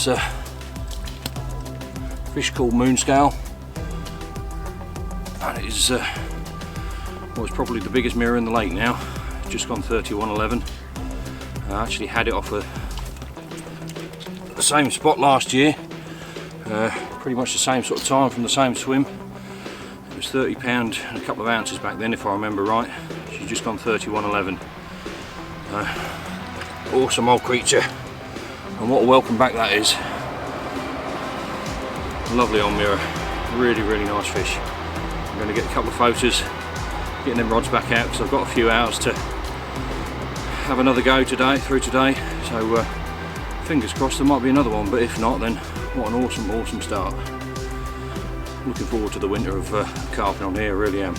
It's a fish called moonscale, and it is what's probably the biggest mirror in the lake now. Just gone 31.11. I actually had it off the same spot last year, pretty much the same sort of time from the same swim. It was £30 and a couple of ounces back then, if I remember right. She's just gone 31.11. Awesome old creature, and what a welcome back that is. Lovely old mirror, really nice fish. I'm going to get a couple of photos, getting them rods back out, because I've got a few hours to have another go through today. So fingers crossed there might be another one, but if not, then what an awesome start. Looking forward to the winter of carping on here, I really am.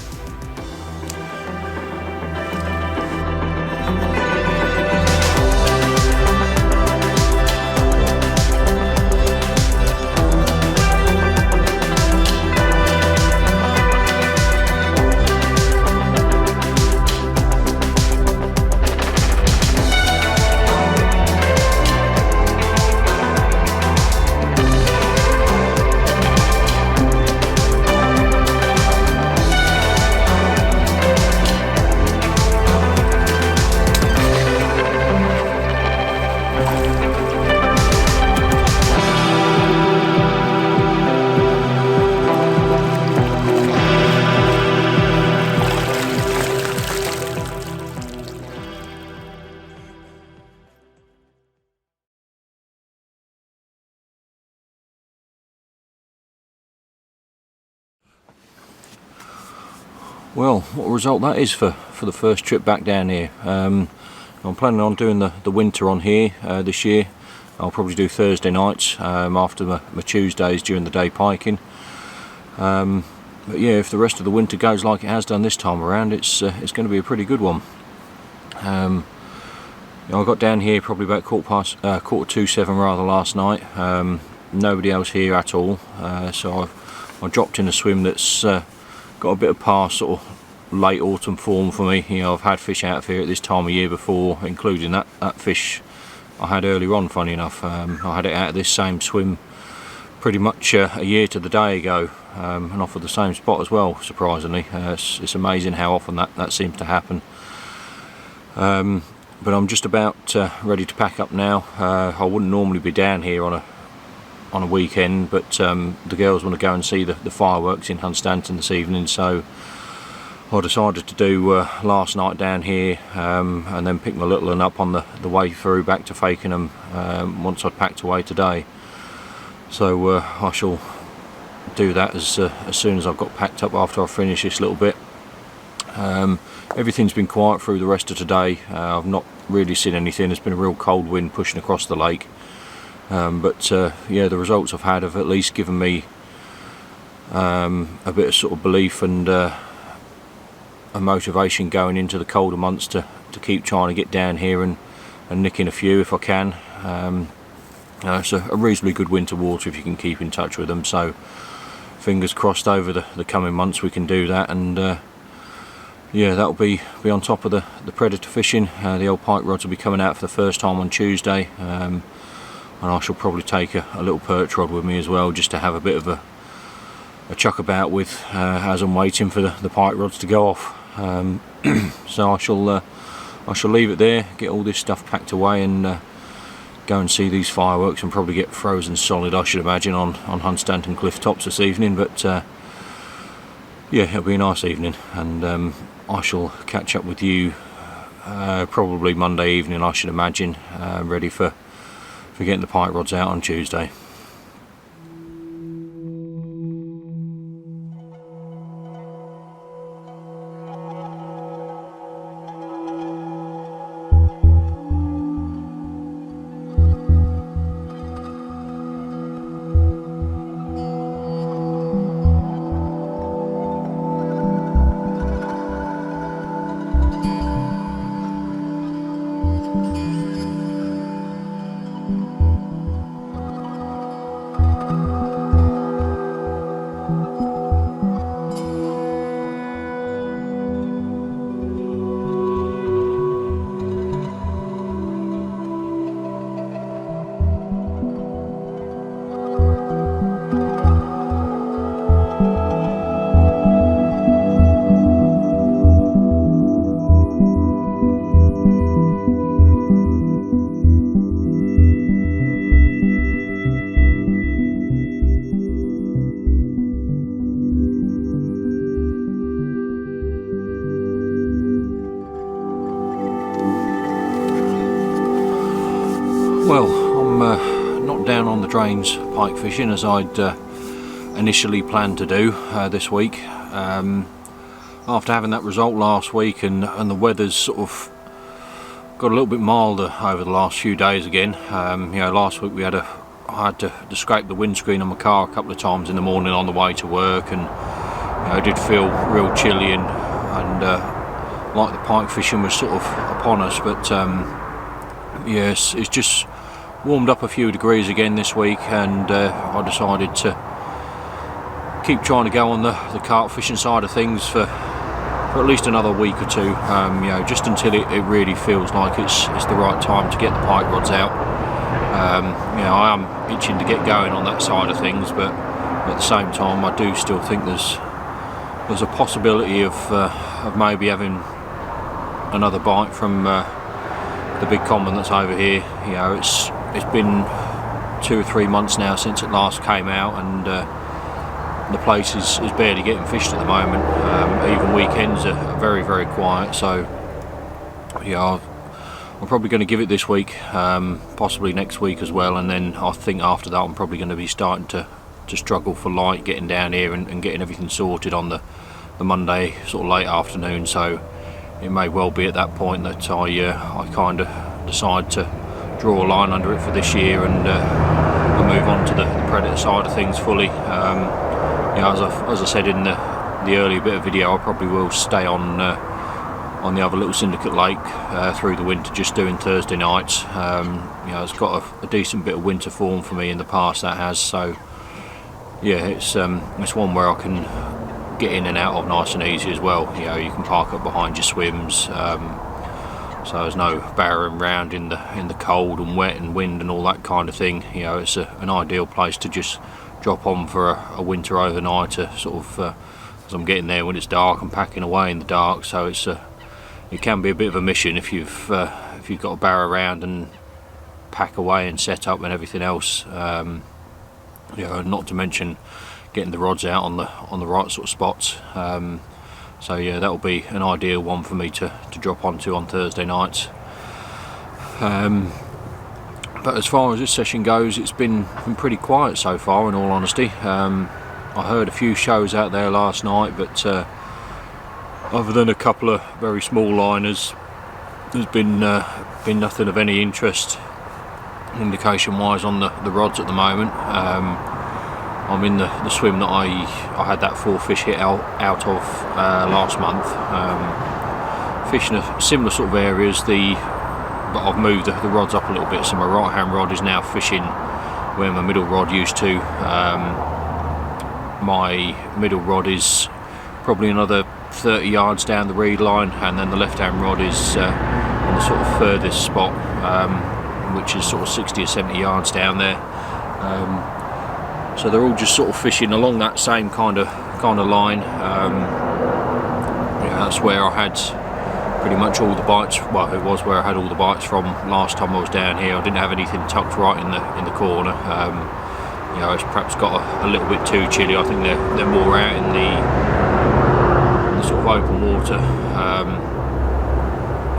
Well, what a result that is for the first trip back down here. I'm planning on doing the winter on here this year. I'll probably do Thursday nights after my Tuesdays during the day piking. But yeah, if the rest of the winter goes like it has done this time around, it's going to be a pretty good one. I got down here probably about quarter to 7 rather last night. Nobody else here at all, so I dropped in a swim that's got a bit of past sort of late autumn form for me. You know, I've had fish out of here at this time of year before, including that fish I had earlier on, funny enough. I had it out of this same swim pretty much a year to the day ago, and off of the same spot as well, surprisingly. It's amazing how often that seems to happen. But I'm just about ready to pack up now. I wouldn't normally be down here on a weekend, but the girls want to go and see the fireworks in Hunstanton this evening, so I decided to do last night down here, and then pick my little one up on the way through back to Fakenham once I'd packed away today. So I shall do that as soon as I've got packed up after I finish this little bit. Everything's been quiet through the rest of today. I've not really seen anything. There's been a real cold wind pushing across the lake. But yeah, the results I've had have at least given me a bit of sort of belief and a motivation going into the colder months to keep trying to get down here and nicking a few if I can. It's a reasonably good winter water if you can keep in touch with them, so fingers crossed over the coming months we can do that, and yeah, that'll be on top of the predator fishing. The old pike rods will be coming out for the first time on Tuesday. And I shall probably take a little perch rod with me as well, just to have a bit of a chuck about with as I'm waiting for the pike rods to go off. So I shall leave it there, get all this stuff packed away, and go and see these fireworks, and probably get frozen solid, I should imagine, on Hunstanton cliff tops this evening. But yeah, it'll be a nice evening, and I shall catch up with you probably Monday evening, I should imagine, ready for getting the pike rods out on Tuesday. the drains pike fishing as I'd initially planned to do this week. After having that result last week and the weather's sort of got a little bit milder over the last few days again. You know, last week I had to scrape the windscreen on my car a couple of times in the morning on the way to work, and you know, it did feel real chilly and like the pike fishing was sort of upon us. But yes, it's just warmed up a few degrees again this week, and I decided to keep trying to go on the carp fishing side of things for at least another week or two, you know, just until it really feels like it's the right time to get the pike rods out. You know, I am itching to get going on that side of things, but at the same time I do still think there's a possibility of maybe having another bite from the big common that's over here. You know, it's been 2 or 3 months now since it last came out, and the place is barely getting fished at the moment. Even weekends are very, very quiet, so yeah, I'm probably going to give it this week, possibly next week as well, and then I think after that I'm probably going to be starting to struggle for light getting down here and getting everything sorted on the Monday sort of late afternoon. So it may well be at that point that I kind of decide to draw a line under it for this year and move on to the predator side of things fully. You know, as I said in the earlier bit of video, I probably will stay on the other little Syndicate lake through the winter, just doing Thursday nights. You know, it's got a decent bit of winter form for me in the past, that has. So yeah, it's one where I can get in and out of nice and easy as well. You know, you can park up behind your swims, so there's no barrering around in the cold and wet and wind and all that kind of thing. You know, it's an ideal place to just drop on for a winter overnight, to sort of as I'm getting there when it's dark and packing away in the dark. So it can be a bit of a mission if you've got to barrow around and pack away and set up and everything else. You know, not to mention getting the rods out on the right sort of spots. So yeah, that'll be an ideal one for me to drop onto on Thursday nights. But as far as this session goes, it's been pretty quiet so far, in all honesty. I heard a few shows out there last night, but other than a couple of very small liners, there's been nothing of any interest indication wise on the rods at the moment. I'm in the swim that I had that 4 fish hit out of last month, fishing a similar sort of areas, but I've moved the rods up a little bit, so my right hand rod is now fishing where my middle rod used to. My middle rod is probably another 30 yards down the reed line, and then the left hand rod is on the sort of furthest spot, which is sort of 60 or 70 yards down there. So they're all just sort of fishing along that same kind of line. Yeah, that's where I had pretty much all the bites. Well, it was where I had all the bites from last time I was down here. I didn't have anything tucked right in the corner. You know, it's perhaps got a little bit too chilly. I think they're more out in the sort of open water.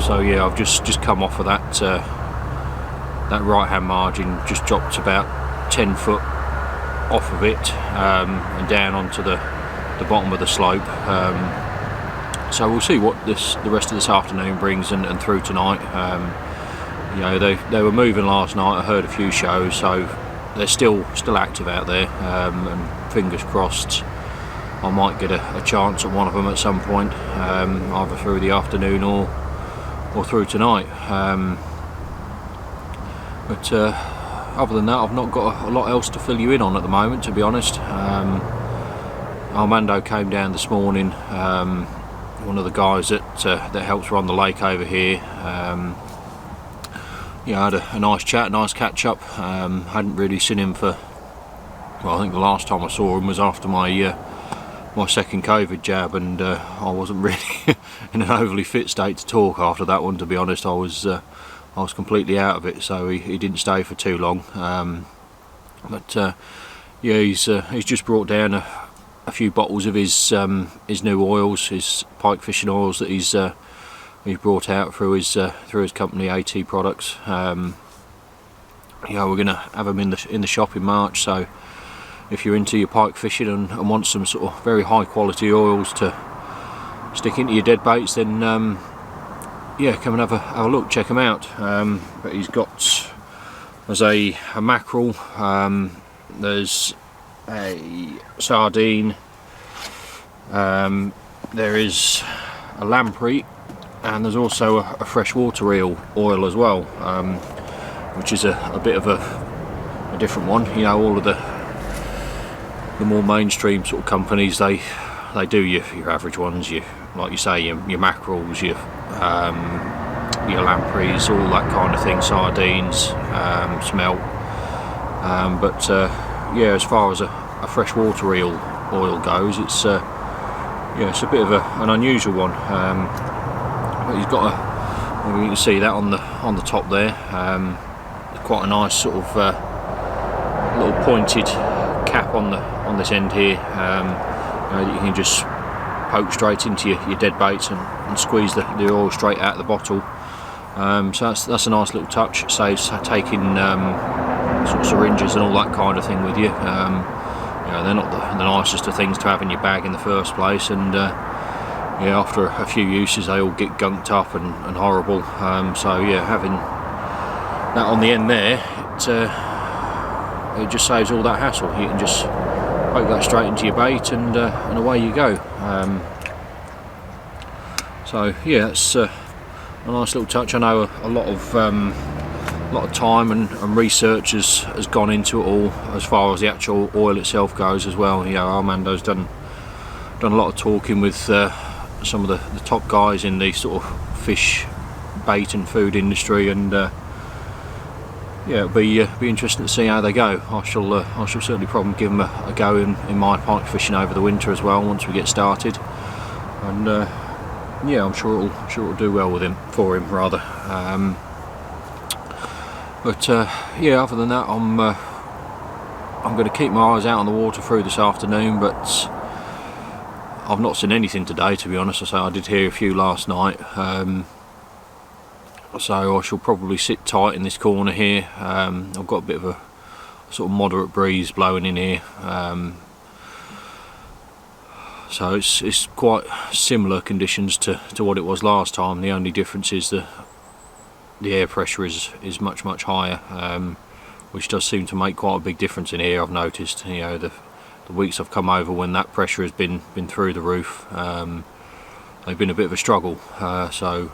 So yeah, I've just come off of that right hand margin, just dropped about 10 foot off of it, and down onto the bottom of the slope. So we'll see what the rest of this afternoon brings and through tonight. You know, they were moving last night. I heard a few shows, so they're still active out there, and fingers crossed I might get a chance at one of them at some point, either through the afternoon or through tonight. But other than that, I've not got a lot else to fill you in on at the moment, to be honest. Armando came down this morning, one of the guys that helps run the lake over here. Yeah, I had a nice chat, nice catch up. Hadn't really seen him for, well, I think the last time I saw him was after my second COVID jab, and I wasn't really in an overly fit state to talk after that one, to be honest. I was completely out of it, so he didn't stay for too long. But yeah, he's just brought down a few bottles of his new oils, his pike fishing oils that he's brought out through his company AT Products. we're going to have them in the shop in March. So if you're into your pike fishing and want some sort of very high quality oils to stick into your dead baits, then yeah, come and have a look, check them out. But he's got, there's a mackerel, there's a sardine, there is a lamprey, and there's also a freshwater eel oil as well, which is a bit of a different one. You know, all of the more mainstream sort of companies, they do your average ones, like you say, your mackerels, your lampreys, all that kind of thing, sardines, smelt. But yeah, as far as a freshwater eel oil goes, it's yeah, it's a bit of an unusual one. But he's got you can see that on the top there. Quite a nice sort of little pointed cap on this end here. You can just poke straight into your dead baits and squeeze the oil straight out of the bottle. So that's a nice little touch. Saves taking sort of syringes and all that kind of thing with you. They're not the nicest of things to have in your bag in the first place, and yeah, after a few uses they all get gunked up and horrible. So yeah, having that on the end there, it just saves all that hassle. You can just poke that straight into your bait and away you go. So yeah, it's a nice little touch. I know a lot of time and research has gone into it all, as far as the actual oil itself goes as well. You know, Armando's done a lot of talking with some of the top guys in the sort of fish, bait and food industry, and yeah, it'll be interesting to see how they go. I shall certainly probably give them a go in my pike fishing over the winter as well, once we get started. And yeah, I'm sure it'll do well for him rather. But yeah, other than that, I'm going to keep my eyes out on the water through this afternoon, but I've not seen anything today, to be honest. I say I did hear a few last night. So I shall probably sit tight in this corner here. I've got a bit of a sort of moderate breeze blowing in here, so it's quite similar conditions to what it was last time. The only difference is the air pressure is much higher, which does seem to make quite a big difference in here. I've noticed, you know, the weeks I've come over when that pressure has been through the roof, they've been a bit of a struggle. So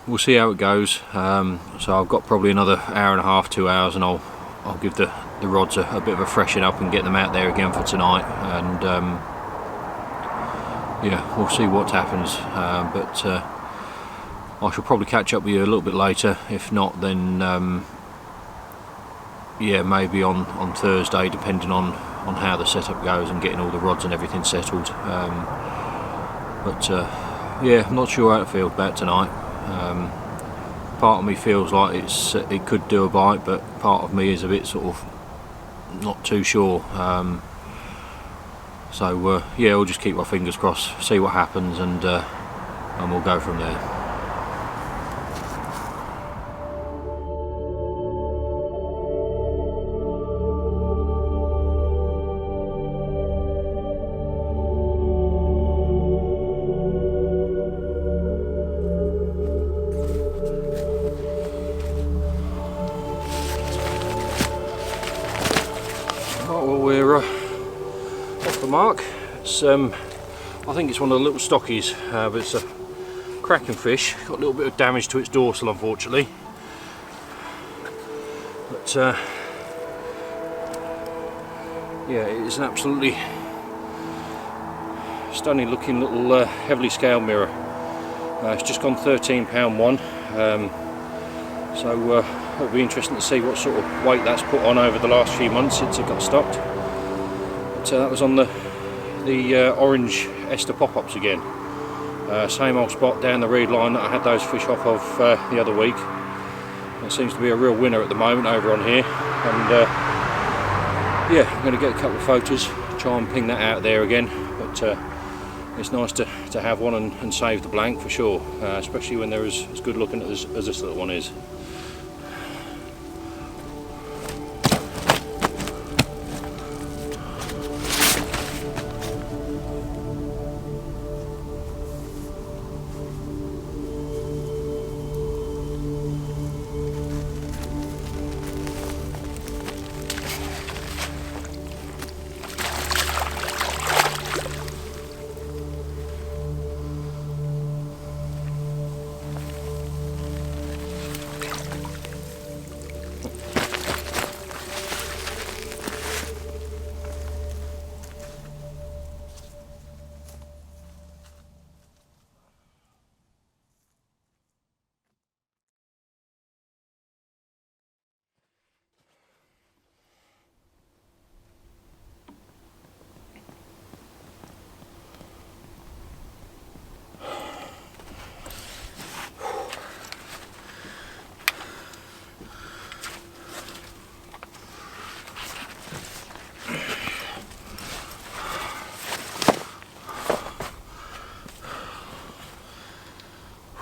we'll see how it goes. So I've got probably another hour and a half, 2 hours, and I'll give the rods a bit of a freshen up and get them out there again for tonight. And yeah, we'll see what happens. But I shall probably catch up with you a little bit later. If not, then yeah, maybe on Thursday, depending on how the setup goes and getting all the rods and everything settled. But yeah, I'm not sure how to feel about tonight. Part of me feels like it could do a bite, but part of me is a bit sort of not too sure. So yeah, we'll just keep our fingers crossed, see what happens, and we'll go from there. Mark, it's I think it's one of the little stockies, but it's a cracking fish. Got a little bit of damage to its dorsal, unfortunately, but yeah, it's an absolutely stunning looking little heavily scaled mirror. It's just gone £13 one, so it'll be interesting to see what sort of weight that's put on over the last few months since it got stocked. But that was on the orange Ester pop-ups again. Same old spot down the reed line that I had those fish off of the other week. It seems to be a real winner at the moment over on here, and yeah, I'm going to get a couple of photos, try and ping that out there again. But it's nice to have one and save the blank for sure, especially when they're as good looking as this little one is.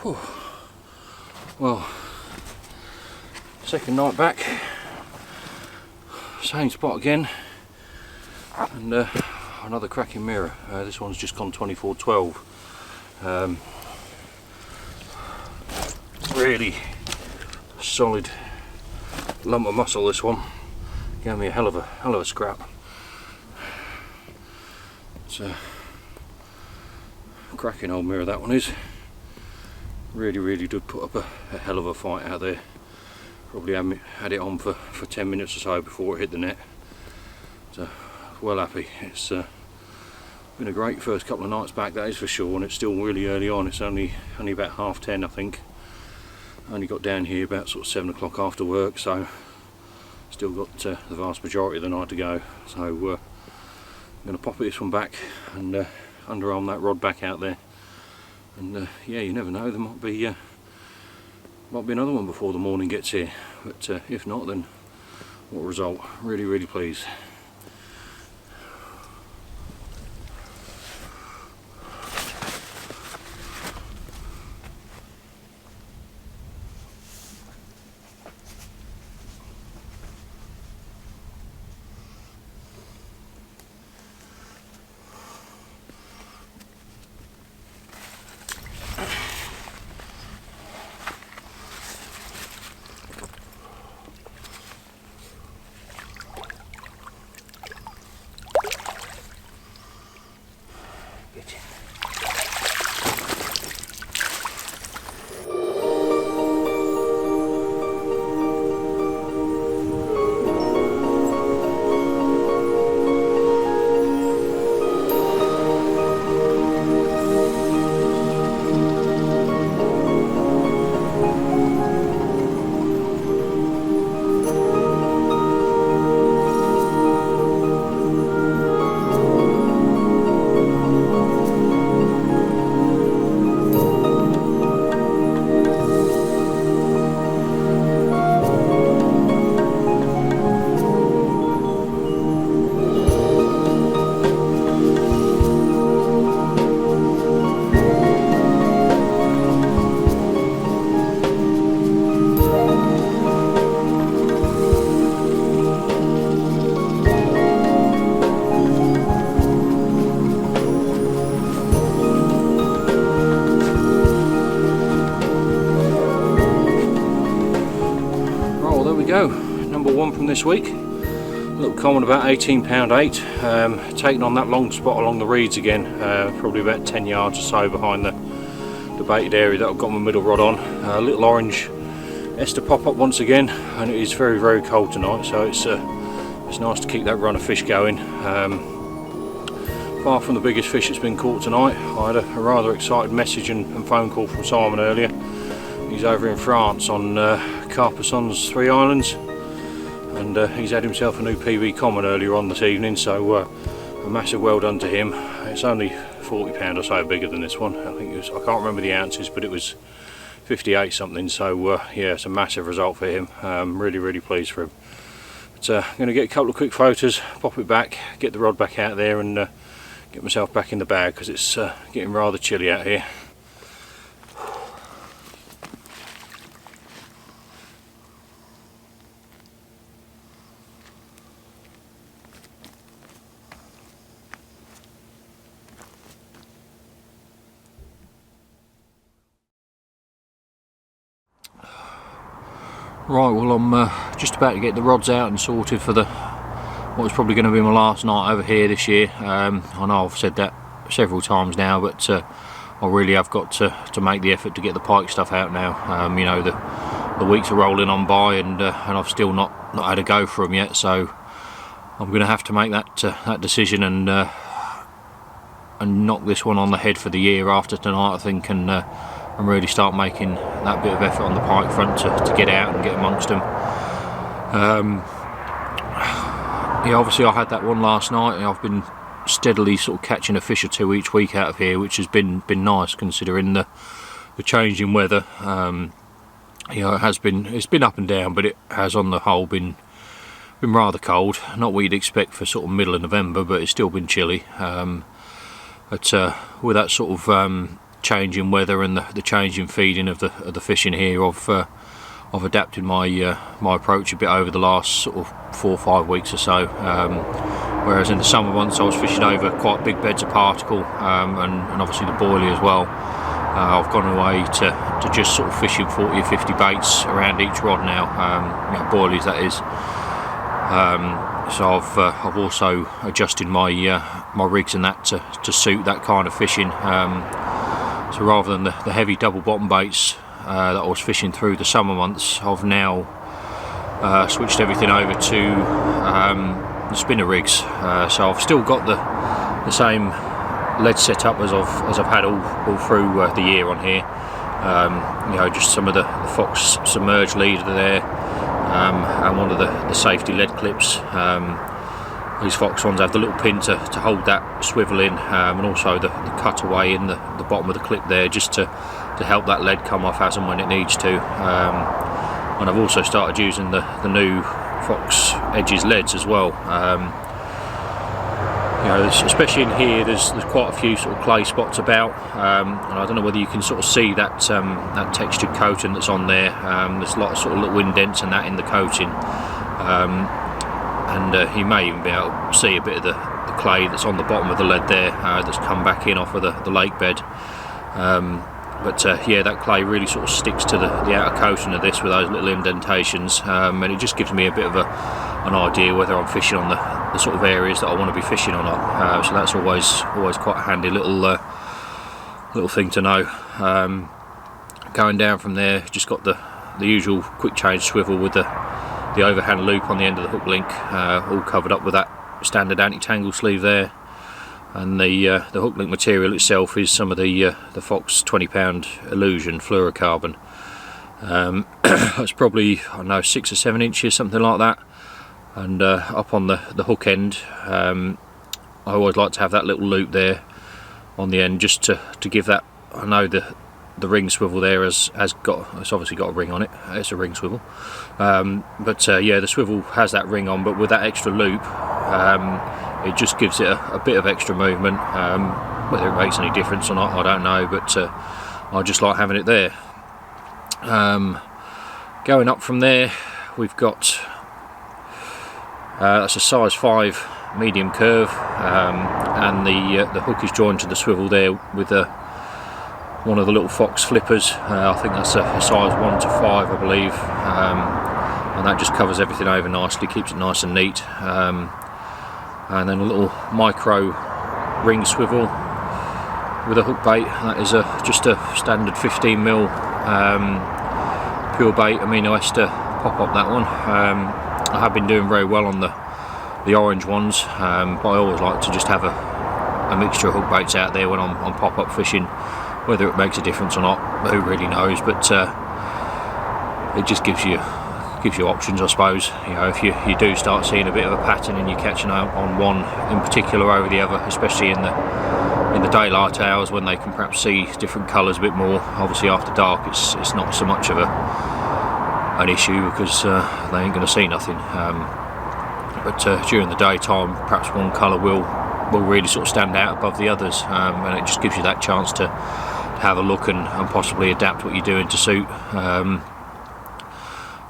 Whew. Well, second night back, same spot again, and another cracking mirror. This one's just gone 24-12. Really solid lump of muscle, this one. Gave me a hell of a scrap. It's a cracking old mirror, that one is. Really did put up a hell of a fight out there. Probably had it on for 10 minutes or so before it hit the net. So well happy. It's been a great first couple of nights back, that is for sure, and it's still really early on. It's only about 10:30, I think. Only got down here about sort of 7 o'clock after work, so still got the vast majority of the night to go. So I'm going to pop this one back and underarm that rod back out there. And yeah, you never know, there might be another one before the morning gets here. But if not, then what a result. Really pleased. Go, number one from this week. Little common, about £18.8. Taking on that long spot along the reeds again, probably about 10 yards or so behind the baited area that I've got my middle rod on. Little orange ester pop up once again, and it is very cold tonight, so it's nice to keep that run of fish going. Far from the biggest fish that's been caught tonight. I had a rather excited message and phone call from Simon earlier. He's over in France on Carp 3 islands, and he's had himself a new PB common earlier on this evening, so a massive well done to him. It's only £40 or so bigger than this one. I think it was, I can't remember the ounces, but it was 58 something, so yeah, it's a massive result for him. Really pleased for him. But I'm going to get a couple of quick photos, pop it back, get the rod back out there, and get myself back in the bag, because it's getting rather chilly out here. Right, well, I'm just about to get the rods out and sorted for what's probably going to be my last night over here this year. I know I've said that several times now, but I really have got to make the effort to get the pike stuff out now. You know, the weeks are rolling on by, and I've still not had a go for them yet, so I'm going to have to make that decision and knock this one on the head for the year after tonight, I think, and really start making that bit of effort on the pike front to get out and get amongst them. Yeah, obviously I had that one last night, and I've been steadily sort of catching a fish or two each week out of here, which has been nice considering the change in weather. You know, it's been up and down, but it has on the whole been rather cold. Not what you'd expect for sort of middle of November, but it's still been chilly. But with that sort of change in weather and the change in feeding of the fish in here, I've adapted my my approach a bit over the last sort of 4 or 5 weeks or so. Whereas in the summer months I was fishing over quite big beds of particle, and obviously the boilie as well. I've gone away to just sort of fishing 40 or 50 baits around each rod now, you know, boilies that is. So I've also adjusted my my rigs and that to suit that kind of fishing. So rather than the heavy double bottom baits that I was fishing through the summer months, I've now switched everything over to the spinner rigs. So I've still got the same lead setup as I've had all through the year on here. You know, just some of the Fox submerged leader there, and one of the safety lead clips. These Fox ones have the little pin to hold that swivel in, and also the cutaway in the bottom of the clip there, just to help that lead come off as and when it needs to. And I've also started using the new Fox Edges leads as well. You know, especially in here, there's quite a few sort of clay spots about, and I don't know whether you can sort of see that that textured coating that's on there. There's a lot of sort of little indents and that in the coating, and you may even be able to see a bit of the clay that's on the bottom of the lead there, that's come back in off of the lake bed. But yeah, that clay really sort of sticks to the outer coating of this with those little indentations, and it just gives me a bit of an idea whether I'm fishing on the sort of areas that I want to be fishing or not. So that's always quite a handy little thing to know. Going down from there, just got the usual quick change swivel with the overhand loop on the end of the hook link, all covered up with that standard anti-tangle sleeve there. And the hook link material itself is some of the Fox 20-pound Illusion fluorocarbon. It's probably, I don't know, 6 or 7 inches, something like that. And up on the hook end, I always like to have that little loop there on the end, just to give that. I know the ring swivel there it's obviously got a ring on it. It's a ring swivel, but yeah, the swivel has that ring on, but with that extra loop, it just gives it a bit of extra movement. Whether it makes any difference or not, I don't know, but I just like having it there. Going up from there, we've got that's a size 5 medium curve, and the hook is joined to the swivel there with one of the little Fox flippers. I think that's a size 1 to 5, I believe, and that just covers everything over nicely, keeps it nice and neat. And then a little micro ring swivel with a hook bait. That is just a standard 15mm pure bait amino ester pop up, that one. I have been doing very well on the orange ones, but I always like to just have a mixture of hook baits out there when I'm pop up fishing. Whether it makes a difference or not, who really knows, but it just gives you options, I suppose. You know, if you do start seeing a bit of a pattern and you're catching out on one in particular over the other, especially in the daylight hours when they can perhaps see different colours a bit more. Obviously after dark it's not so much of an issue, because they ain't going to see nothing, but during the daytime perhaps one colour will really sort of stand out above the others, and it just gives you that chance to have a look and possibly adapt what you're doing to suit.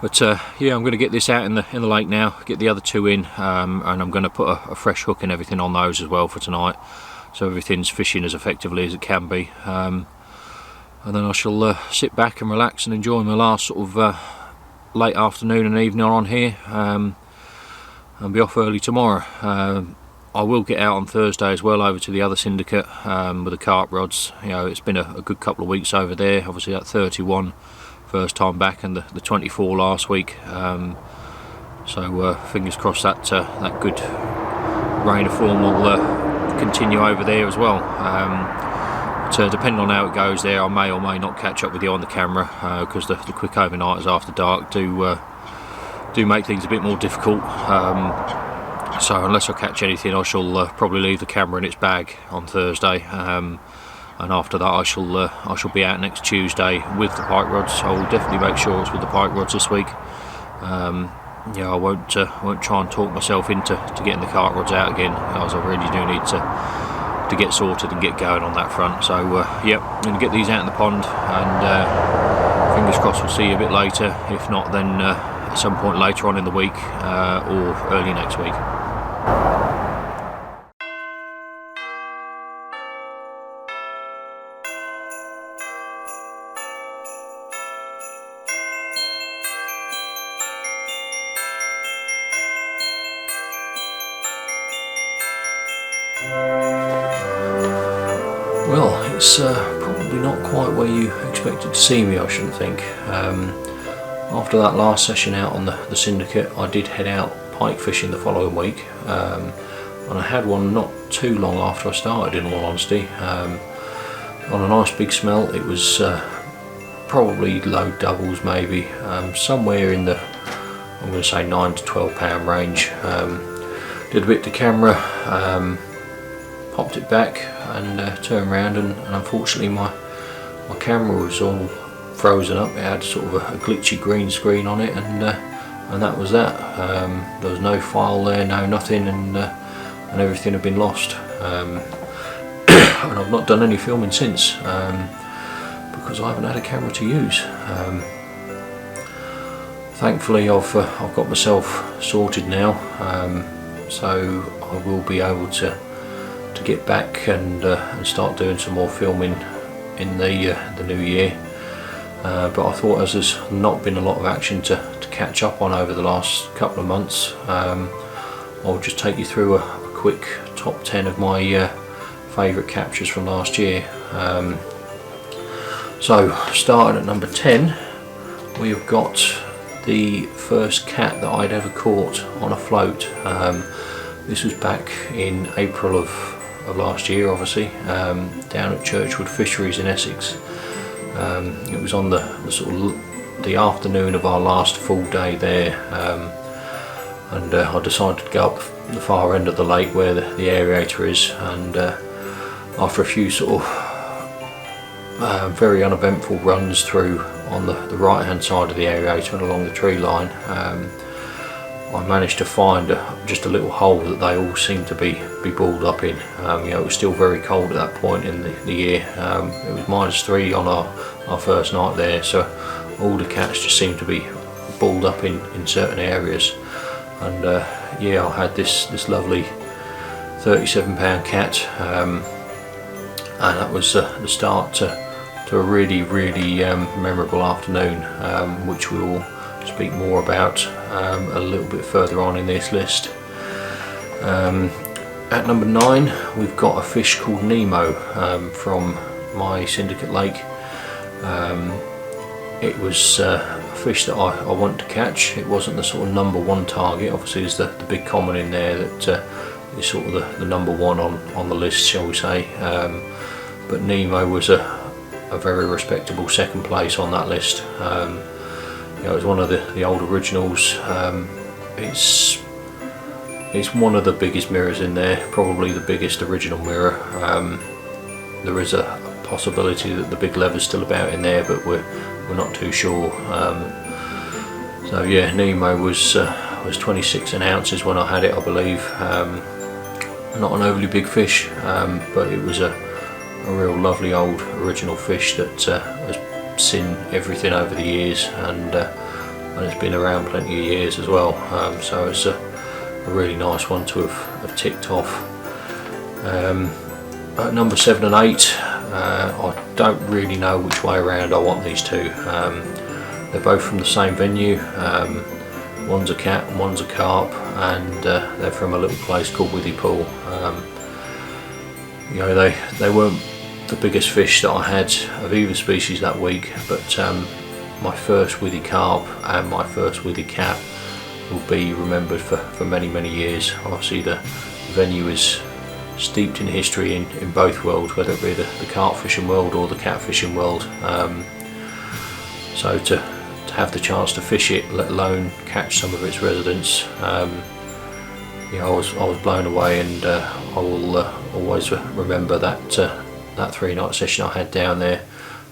But yeah, I'm going to get this out in the lake now, get the other 2 in, and I'm going to put a fresh hook and everything on those as well for tonight, so everything's fishing as effectively as it can be. And then I shall sit back and relax and enjoy my last sort of late afternoon and evening on here, and be off early tomorrow. I will get out on Thursday as well over to the other Syndicate with the carp rods. You know, it's been a good couple of weeks over there. Obviously that 31 first time back, and the 24 last week. So fingers crossed that good rain of form will continue over there as well. But depending on how it goes there, I may or may not catch up with you on the camera, because the quick overnighters after dark do make things a bit more difficult. So unless I catch anything, I shall probably leave the camera in its bag on Thursday, and after that I shall be out next Tuesday with the pike rods. I will definitely make sure it's with the pike rods this week. Yeah, I won't try and talk myself into getting the carp rods out again, as I really do need to to get sorted and get going on that front. So yep, I'm going to get these out in the pond, and fingers crossed we'll see you a bit later. If not, then at some point later on in the week or early next week. Well, it's probably not quite where you expected to see me, I shouldn't think. After that last session out on the Syndicate, I did head out pike fishing the following week, and I had one not too long after I started, in all honesty, on a nice big smelt. It was probably low doubles, maybe, somewhere in the, I'm going to say 9 to 12 pound range. Did a bit to camera, popped it back and turned around, and unfortunately my camera was all frozen up. It had sort of a glitchy green screen on it, and that was that. There was no file there, no nothing, and everything had been lost. And I've not done any filming since, because I haven't had a camera to use. Thankfully I've got myself sorted now, so I will be able to get back and start doing some more filming in the new year. But I thought, as there's not been a lot of action to catch up on over the last couple of months, I'll just take you through a quick top 10 of my favourite captures from last year. So starting at number 10, we have got the first cat that I'd ever caught on a float. This was back in April of last year, obviously, down at Churchwood Fisheries in Essex. It was on the sort of the afternoon of our last full day there, and I decided to go up the far end of the lake where the aerator is, and after a few sort of very uneventful runs through on the right hand side of the aerator and along the tree line, I managed to find just a little hole that they all seemed to be balled up in. You know, it was still very cold at that point in the year. It was -3 on our first night there, so all the cats just seemed to be balled up in certain areas. And yeah, I had this lovely 37 pound cat, and that was the start to a really memorable afternoon, which we will speak more about a little bit further on in this list. At number 9, we've got a fish called Nemo from my Syndicate lake. It was a fish that I wanted to catch. It wasn't the sort of number 1 target. Obviously there's the big common in there that is sort of the number 1 on the list, shall we say. But Nemo was a very respectable second place on that list. You know, it's one of the old originals. It's one of the biggest mirrors in there, probably the biggest original mirror. There is a possibility that the big lever's still about in there, but we're not too sure. So yeah, Nemo was 26 ounces when I had it, I believe. Not an overly big fish, but it was a real lovely old original fish that has seen everything over the years, and it's been around plenty of years as well. So it's a really nice one to have ticked off. At number 7 and 8, I don't really know which way around I want these two. They're both from the same venue. One's a cat and one's a carp, and they're from a little place called Withy Pool. You know, they weren't the biggest fish that I had of either species that week, but my first Withy carp and my first Withy cat will be remembered for many years. Obviously the venue is steeped in history in both worlds, whether it be the carp fishing world or the cat fishing world. So to have the chance to fish it, let alone catch some of its residents, you know, I was blown away, and I will always remember that 3-night session I had down there,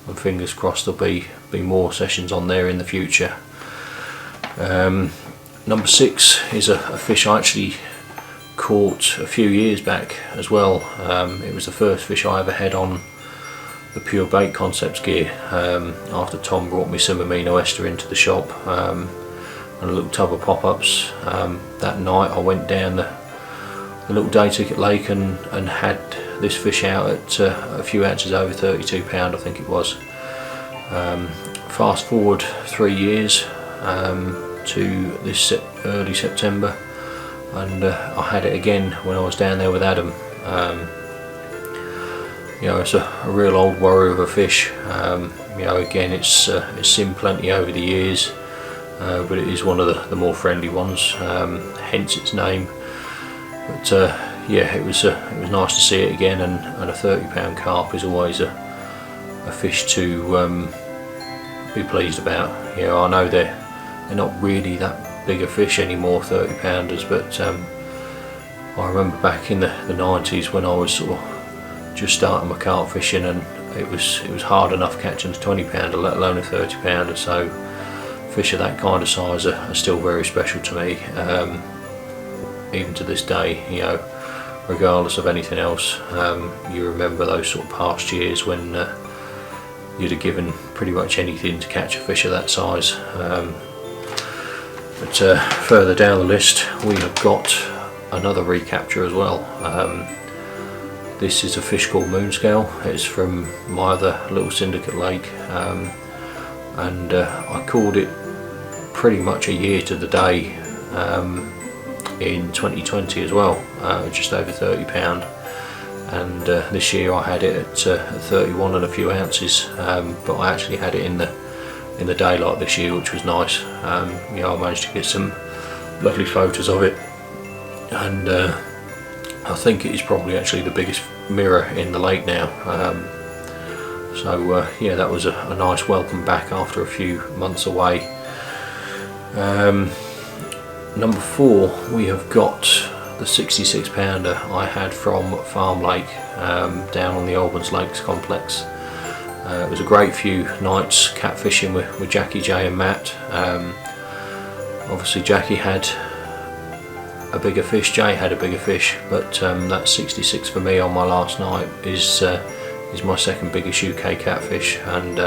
and fingers crossed there'll be more sessions on there in the future. Number 6 is a fish I actually caught a few years back as well. It was the first fish I ever had on the Pure Bait Concepts gear, after Tom brought me some amino ester into the shop, and a little tub of pop-ups. That night I went down the little day ticket lake and had this fish out at a few ounces over 32 pound, I think it was. Fast forward 3 years to this early September, and I had it again when I was down there with Adam. You know, it's a real old warrior of a fish. You know, again, it's seen plenty over the years, but it is one of the more friendly ones, hence its name. But yeah, it was nice to see it again, and a 30-pound carp is always a fish to be pleased about. You know, I know they're not really that big a fish anymore, 30-pounders, but I remember back in the 90s when I was sort of just starting my carp fishing, and it was hard enough catching a 20-pounder, let alone a 30-pounder. So fish of that kind of size are still very special to me, even to this day. You know, regardless of anything else, you remember those sort of past years when you'd have given pretty much anything to catch a fish of that size. But further down the list we have got another recapture as well. This is a fish called moonscale. It's from my other little Syndicate lake, and I caught it pretty much a year to the day in 2020 as well, just over 30 pound, and this year I had it at 31 and a few ounces, but I actually had it in the daylight this year, which was nice. You know, I managed to get some lovely photos of it, and I think it is probably actually the biggest mirror in the lake now. So yeah, that was a nice welcome back after a few months away. Number 4, we have got the 66-pounder I had from Farm Lake, down on the Albans Lakes complex. It was a great few nights catfishing with Jackie, Jay and Matt. Obviously Jackie had a bigger fish, Jay had a bigger fish, but that 66 for me on my last night is my second biggest UK catfish, and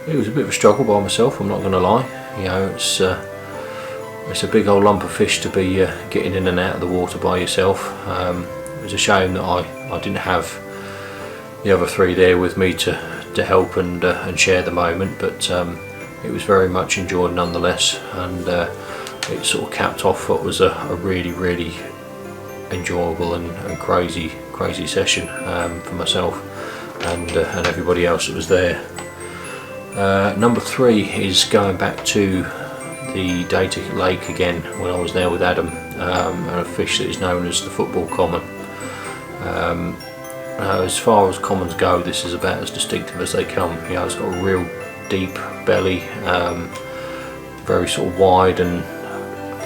it was a bit of a struggle by myself, I'm not going to lie. You know, it's a big old lump of fish to be getting in and out of the water by yourself. It was a shame that I didn't have the other 3 there with me to help and share the moment, but it was very much enjoyed nonetheless, and it sort of capped off what was a really enjoyable and crazy session for myself and everybody else that was there. Number 3 is going back to the day ticket lake again when I was there with Adam, and a fish that is known as the football common. As far as commons go, this is about as distinctive as they come. You know, it's got a real deep belly, very sort of wide, and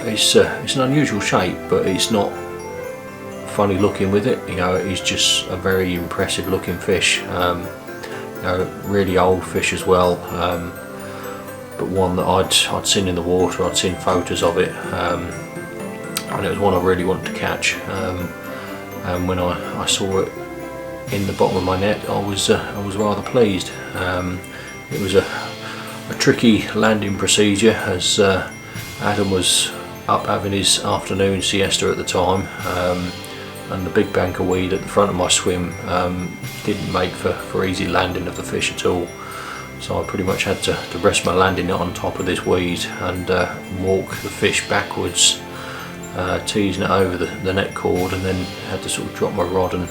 it's an unusual shape, but it's not funny looking with it. You know, it's just a very impressive looking fish. You know, really old fish as well, but one that I'd seen in the water. I'd seen photos of it, and it was one I really wanted to catch. And when I saw it in the bottom of my net, I was rather pleased. It was a tricky landing procedure, as Adam was up having his afternoon siesta at the time, and the big bank of weed at the front of my swim didn't make for easy landing of the fish at all. So I pretty much had to rest my landing on top of this weed and walk the fish backwards, teasing it over the net cord, and then had to sort of drop my rod and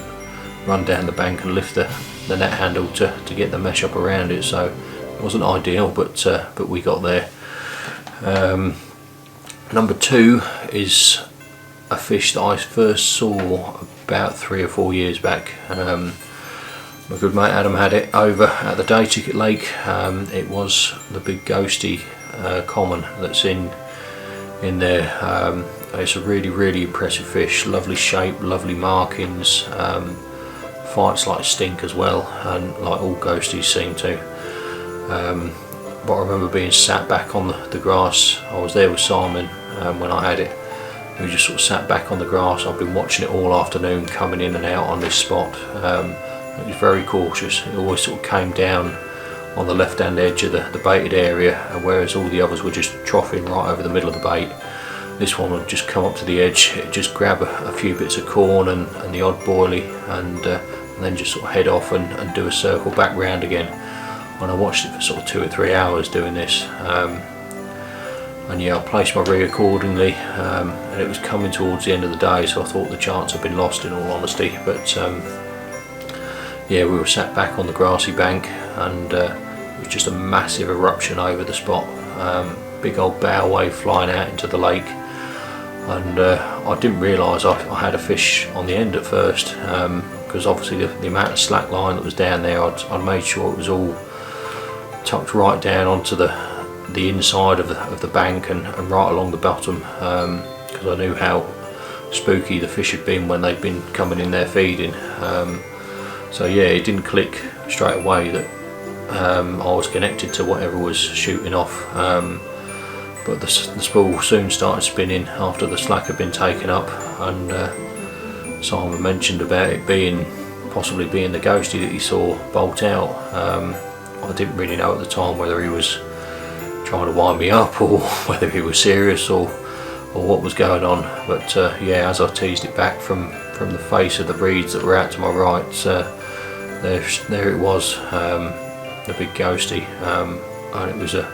run down the bank and lift the net handle to get the mesh up around it. So it wasn't ideal, but we got there. Number 2 is a fish that I first saw about 3 or 4 years back. My good mate Adam had it over at the day ticket lake. It was the big ghosty common that's in there. It's a really impressive fish, lovely shape, lovely markings, fights like stink as well, and like all ghosties seem to. But I remember being sat back on the grass. I was there with Simon when I had it, We just sort of sat back on the grass. I've been watching it all afternoon, coming in and out on this spot. It was very cautious. It always sort of came down on the left hand edge of the baited area, and whereas all the others were just troughing right over the middle of the bait, this one would just come up to the edge, it'd just grab a few bits of corn and the odd boilie, and then just sort of head off and do a circle back round again. And I watched it for sort of 2 or 3 hours doing this. And yeah, I placed my rig accordingly, and it was coming towards the end of the day, so I thought the chance had been lost, in all honesty. But yeah, we were sat back on the grassy bank, and it was just a massive eruption over the spot. Big old bow wave flying out into the lake, and I didn't realise I had a fish on the end at first, because obviously the amount of slack line that was down there, I'd made sure it was all tucked right down onto the inside of the bank and right along the bottom, because I knew how spooky the fish had been when they'd been coming in there feeding. So yeah, it didn't click straight away that I was connected to whatever was shooting off, but the spool soon started spinning after the slack had been taken up, and Simon mentioned about it possibly being the ghostie that he saw bolt out. I didn't really know at the time whether he was trying to wind me up or whether he was serious or what was going on, but yeah, as I teased it back from the face of the reeds that were out to my right, there it was, the big ghostie, and it was a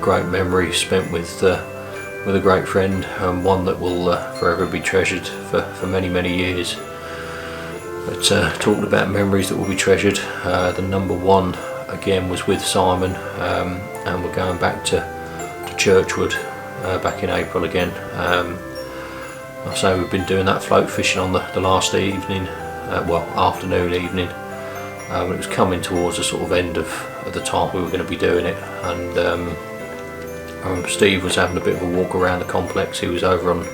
great memory spent with a great friend, one that will forever be treasured for many years. But talking about memories that will be treasured, the number one again was with Simon, and we're going back to Churchwood back in April again. I say we've been doing that float fishing on the last evening, afternoon, evening. It was coming towards the sort of end of the time we were going to be doing it, and I remember Steve was having a bit of a walk around the complex. He was over on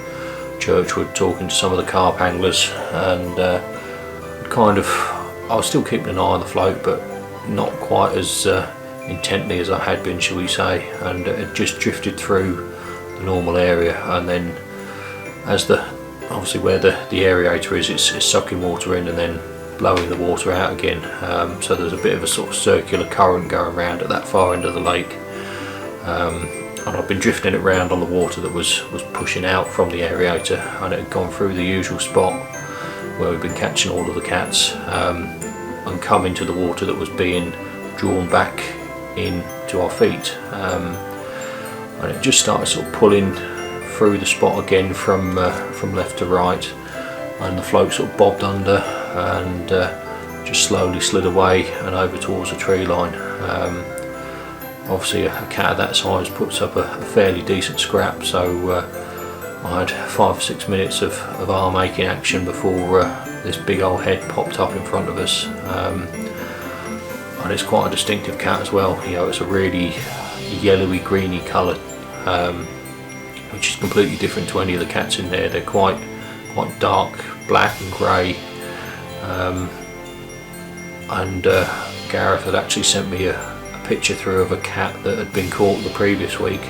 Churchwood talking to some of the carp anglers, and I was still keeping an eye on the float, but not quite as intently as I had been, shall we say, and it just drifted through the normal area, and then as obviously where the aerator is, it's sucking water in and then blowing the water out again, so there's a bit of a sort of circular current going around at that far end of the lake, and I've been drifting it around on the water that was pushing out from the aerator, and it had gone through the usual spot where we've been catching all of the cats, and come into the water that was being drawn back in to our feet, and it just started sort of pulling through the spot again from left to right, and the float sort of bobbed under and just slowly slid away and over towards the tree line. Obviously a cat of that size puts up a fairly decent scrap, so I had 5 or 6 minutes of arm aching action before this big old head popped up in front of us, and it's quite a distinctive cat as well. You know, it's a really yellowy greeny colour, which is completely different to any of the cats in there. They're quite dark black and grey, and Gareth had actually sent me a picture through of a cat that had been caught the previous week.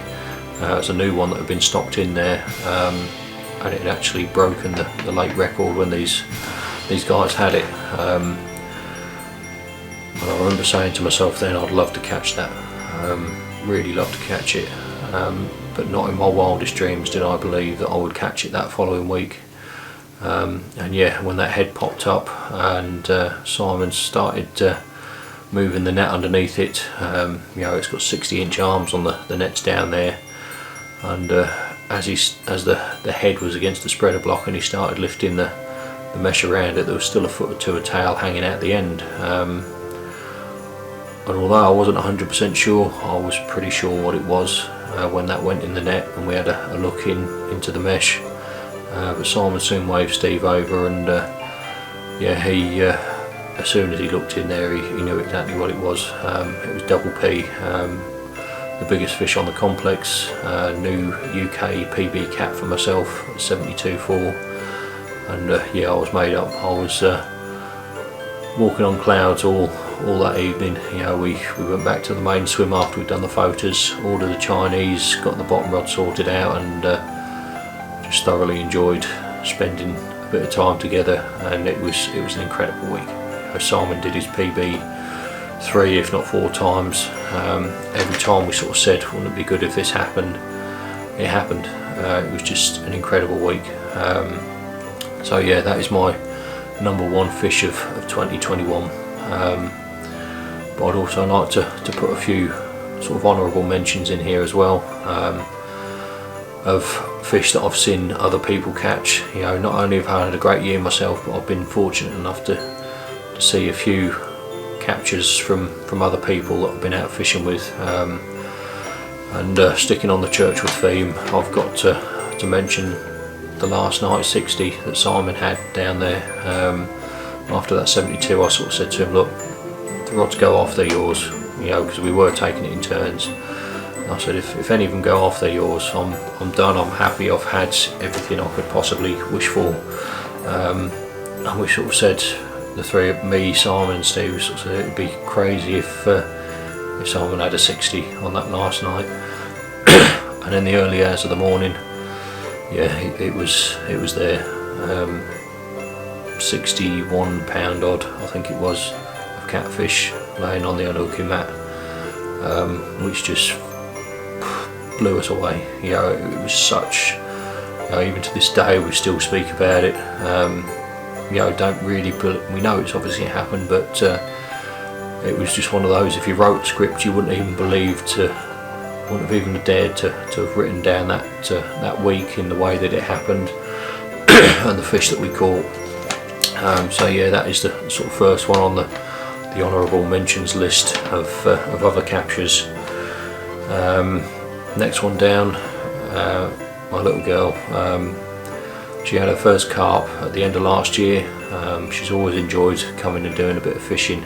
It's a new one that had been stocked in there, and it had actually broken the lake record when these guys had it. And I remember saying to myself then, I'd love to catch that, really love to catch it, but not in my wildest dreams did I believe that I would catch it that following week. And yeah, when that head popped up and Simon started moving the net underneath it, you know, it's got 60-inch arms on the nets down there, and as the head was against the spreader block and he started lifting the mesh around it, there was still a foot or two of tail hanging out the end, and although I wasn't 100% sure, I was pretty sure what it was when that went in the net and we had a look into the mesh. But Simon soon waved Steve over, and yeah, he as soon as he looked in there, he knew exactly what it was. It was double P, the biggest fish on the complex, new UK PB cat for myself, 72.4, and yeah, I was made up. I was walking on clouds all that evening. You know, we went back to the main swim after we'd done the photos, ordered the Chinese, got the bottom rod sorted out, and just just thoroughly enjoyed spending a bit of time together, and it was an incredible week. Simon did his PB 3 if not 4 times. Every time we sort of said, wouldn't it be good if this happened, it happened. It was just an incredible week. So yeah, that is my number 1 fish of 2021. But I'd also like to put a few sort of honourable mentions in here as well, of fish that I've seen other people catch. You know, not only have I had a great year myself, but I've been fortunate enough to see a few captures from other people that I've been out fishing with. And sticking on the Churchwood theme, I've got to mention the last night 60 that Simon had down there. After that 72, I sort of said to him, look, the rods go off, they're yours, you know, because we were taking it in turns. And I said, if any of them go off, they're yours. I'm done, I'm happy, I've had everything I could possibly wish for. And we sort of said, the three of me, Simon and Steve, sort of said it'd be crazy if Simon had a 60 on that last night. And in the early hours of the morning, yeah, it was there. 61 pound odd, I think it was, of catfish laying on the unhooking mat, which just blew us away. You know, it was such, you know, even to this day we still speak about it. You know, don't really, we know it's obviously happened, but it was just one of those, if you wrote a script you wouldn't even wouldn't have even dared to have written down that week in the way that it happened, and the fish that we caught. So yeah, that is the sort of first one on the honourable mentions list of other captures. Next one down, my little girl, she had her first carp at the end of last year. She's always enjoyed coming and doing a bit of fishing,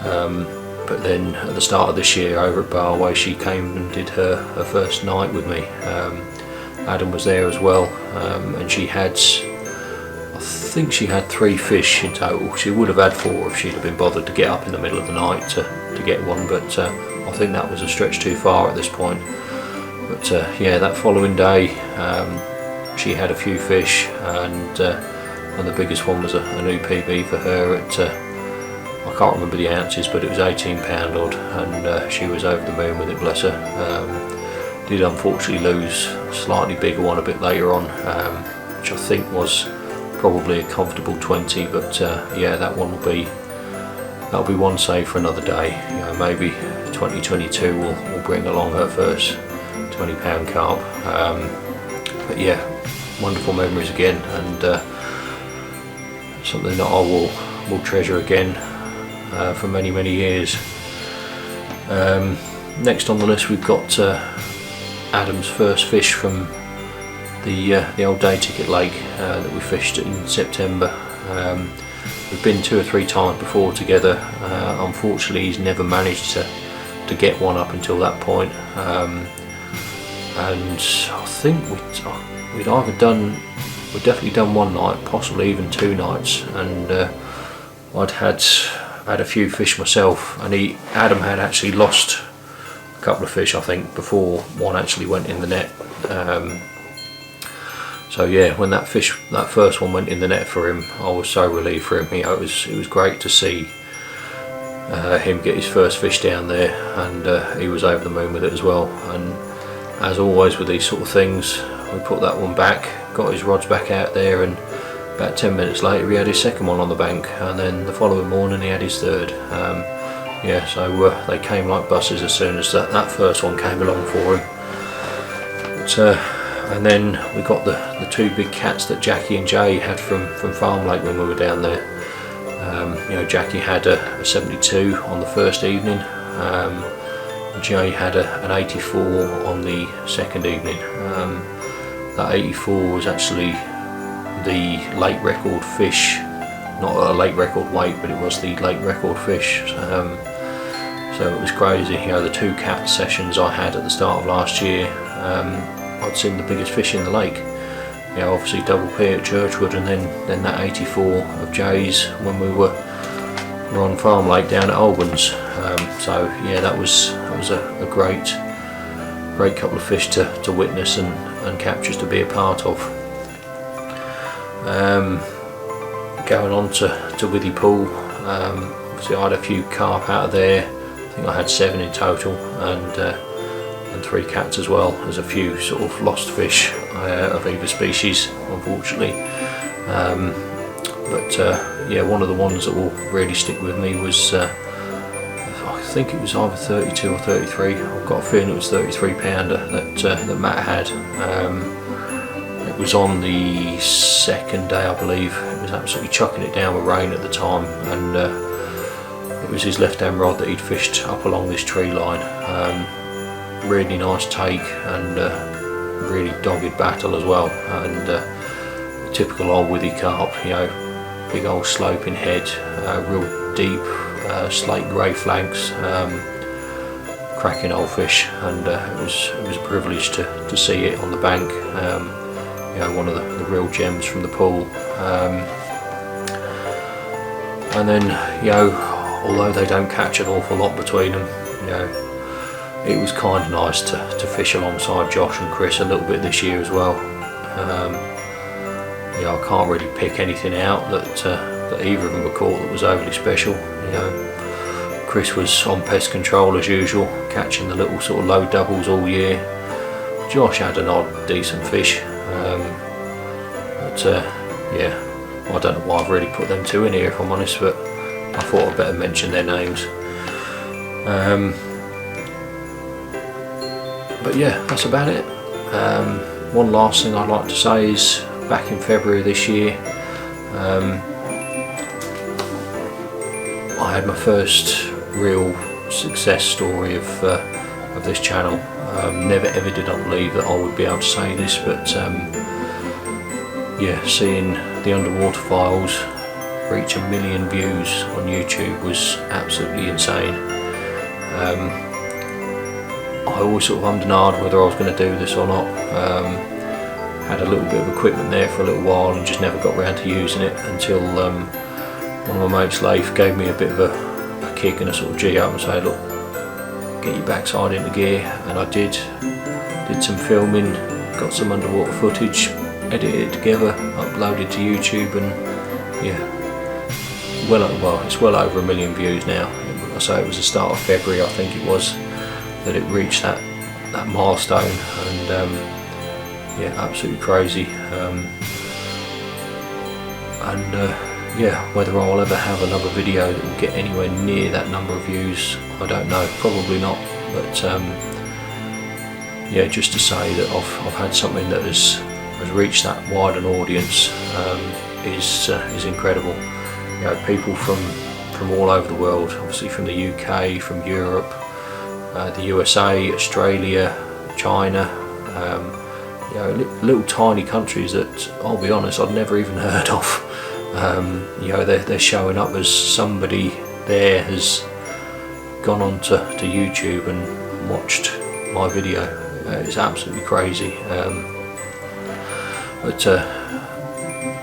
but then at the start of this year over at Barway, she came and did her first night with me. Adam was there as well, and she had, I think she had 3 fish in total. She would have had 4 if she'd have been bothered to get up in the middle of the night to get one, but I think that was a stretch too far at this point. But yeah, that following day she had a few fish, and the biggest one was a new PB for her at, I can't remember the ounces, but it was 18 pound odd, and she was over the moon with it, bless her. Did unfortunately lose a slightly bigger one a bit later on, which I think was probably a comfortable 20, but yeah, that'll be one save for another day. You know, maybe 2022 will bring along her first 20 pound carp. But yeah, wonderful memories again, and something that I will treasure again for many years. Next on the list we've got Adam's first fish from the old day ticket lake that we fished in September. We've been 2 or 3 times before together. Unfortunately he's never managed to get one up until that point, and I think we'd definitely done one night, possibly even 2 nights, and I'd had a few fish myself, and Adam had actually lost a couple of fish, I think, before one actually went in the net. So yeah, when that first one went in the net for him, I was so relieved for him. You know, it was great to see him get his first fish down there, and he was over the moon with it as well. And as always with these sort of things, we put that one back, got his rods back out there, and about 10 minutes later he had his second one on the bank, and then the following morning he had his third. Yeah, so they came like buses as soon as that first one came along for him. But, and then we got the 2 big cats that Jackie and Jay had from Farm Lake when we were down there. You know, Jackie had a 72 on the first evening. Jay had an 84 on the second evening. That 84 was actually the lake record fish, not a lake record weight, but it was the lake record fish. So it was crazy. You know, the 2 cat sessions I had at the start of last year, I'd seen the biggest fish in the lake. You know, obviously double P at Churchwood, and then that 84 of Jay's when we were on Farm Lake down at Albans. So yeah, that was a great couple of fish to witness, and and captures to be a part of. Going on to Withy Pool, obviously I had a few carp out of there. I think I had 7 in total, and 3 cats as well. There's a few sort of lost fish of either species, unfortunately. Yeah, one of the ones that will really stick with me was, I think it was either 32 or 33. I've got a feeling it was 33 pounder that Matt had. It was on the 2nd day, I believe. It was absolutely chucking it down with rain at the time, and it was his left hand rod that he'd fished up along this tree line. Really nice take, and really dogged battle as well, and typical old Withy carp, you know, big old sloping head, real deep slate grey flanks, cracking old fish, and it was a privilege to see it on the bank. You know, one of the real gems from the pool. And then, you know, although they don't catch an awful lot between them, you know, it was kind of nice to fish alongside Josh and Chris a little bit this year as well. You know, I can't really pick anything out that either of them were caught that was overly special. You know, Chris was on pest control as usual, catching the little sort of low doubles all year. Josh had an odd decent fish, yeah, I don't know why I've really put them two in here, if I'm honest, but I thought I'd better mention their names. But yeah, that's about it. One last thing I'd like to say is, back in February this year, I had my first real success story of this channel. Never ever did I believe that I would be able to say this, but yeah, seeing the Underwater Files reach 1 million views on YouTube was absolutely insane. I always sort of ummed and ahed whether I was going to do this or not. Had a little bit of equipment there for a little while and just never got around to using it until one of my mates, Leif, gave me a bit of a kick and a sort of G up and say, look, get your backside into gear, and I did some filming, got some underwater footage, edited it together, uploaded to YouTube, and yeah, it's well over 1 million views now. I say it was the start of February, I think it was, that it reached that milestone, and yeah, absolutely crazy. Yeah, whether I'll ever have another video that will get anywhere near that number of views, I don't know, probably not, but yeah, just to say that I've had something that has reached that wide an audience is incredible. You know, people from all over the world, obviously from the UK, from Europe, the USA, Australia, China, you know, little tiny countries that, I'll be honest, I'd never even heard of. You know, they're showing up as somebody there has gone on to YouTube and watched my video. It's absolutely crazy. But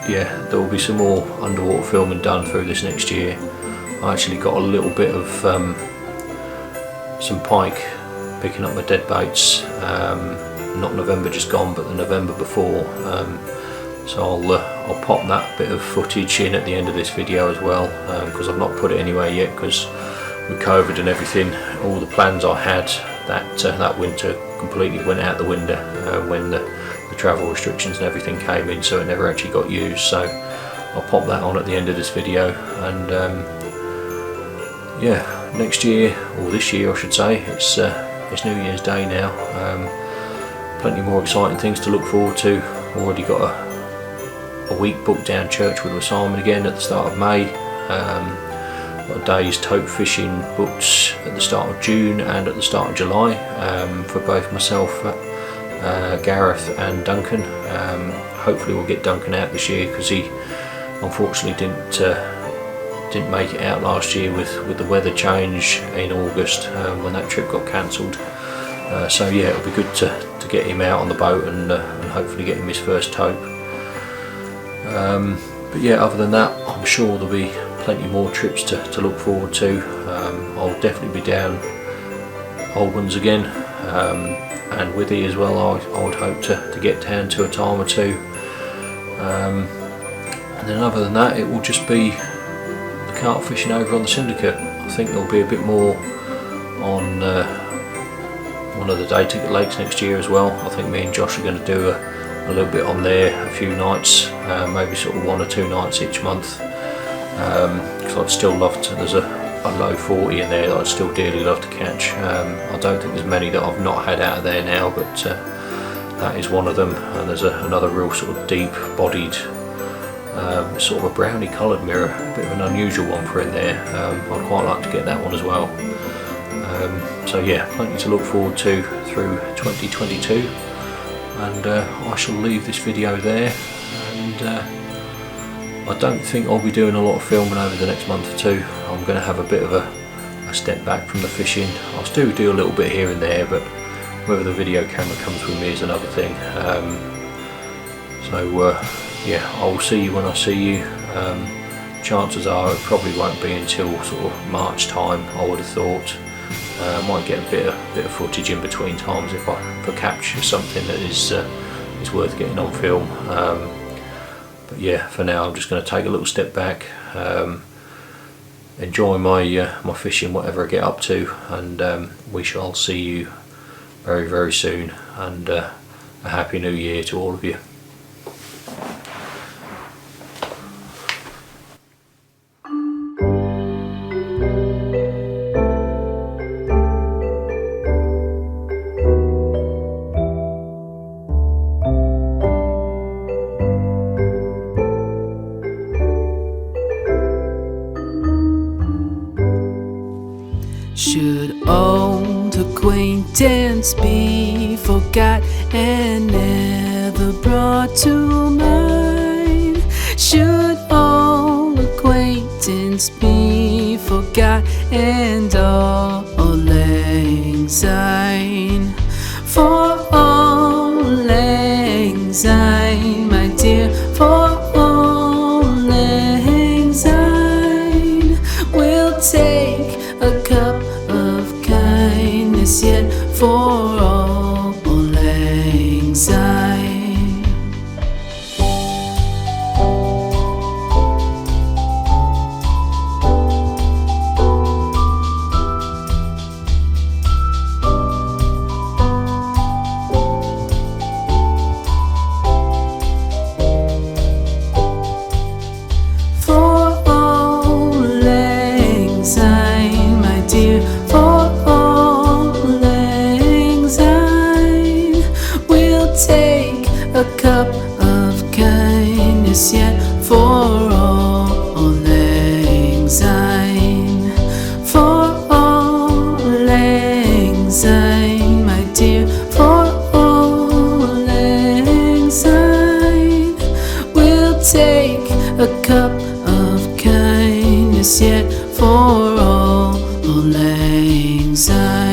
yeah, there will be some more underwater filming done through this next year. I actually got a little bit of some pike, picking up my dead baits, not November just gone, but the November before. So I'll pop that bit of footage in at the end of this video as well, because I've not put it anywhere yet, because with COVID and everything, all the plans I had that winter completely went out the window when the travel restrictions and everything came in, so it never actually got used. So I'll pop that on at the end of this video, and yeah, next year, or this year I should say, it's New Year's Day now. Plenty more exciting things to look forward to. Already got a week booked down Churchwood with Simon again at the start of May. Got a day's tote fishing booked at the start of June and at the start of July for both myself, Gareth and Duncan. Hopefully we'll get Duncan out this year, because he unfortunately didn't make it out last year with the weather change in August when that trip got cancelled. So yeah, it'll be good to get him out on the boat and hopefully get him his first tote. But yeah, other than that, I'm sure there'll be plenty more trips to look forward to. I'll definitely be down Old Ones again. and with it as well I would hope to get down to a time or two, and then other than that it will just be the carp fishing over on the Syndicate. I think there'll be a bit more on one of the day ticket lakes next year as well. I think me and Josh are going to do a little bit on there, a few nights, maybe sort of 1 or 2 nights each month, because I'd still love to, there's a low 40 in there that I'd still dearly love to catch. I don't think there's many that I've not had out of there now, but that is one of them. And there's another real sort of deep bodied, sort of a brownie coloured mirror, a bit of an unusual one for in there. I'd quite like to get that one as well. So yeah, plenty to look forward to through 2022, and I shall leave this video there, and I don't think I'll be doing a lot of filming over the next month or two. I'm going to have a bit of a step back from the fishing. I'll still do a little bit here and there, but whether the video camera comes with me is another thing. Yeah, I'll see you when I see you. Chances are it probably won't be until sort of March time, I would have thought. Might get a bit of footage in between times if I capture something that is worth getting on film. But yeah, for now I'm just going to take a little step back, enjoy my fishing, whatever I get up to, and we shall see you very, very soon. And a happy new year to all of you. Should old acquaintance be forgot and never brought to mind? Should old acquaintance be forgot and all lang syne? For all lang syne, my dear, for all lang syne, we'll take a cup of kindness yet for all lang syne. For all lang syne, my dear, for all lang syne, we'll take a cup of kindness yet for all lang syne. For all lang syne, my dear, for all lang syne, we'll take a cup of kindness yet for all lang syne.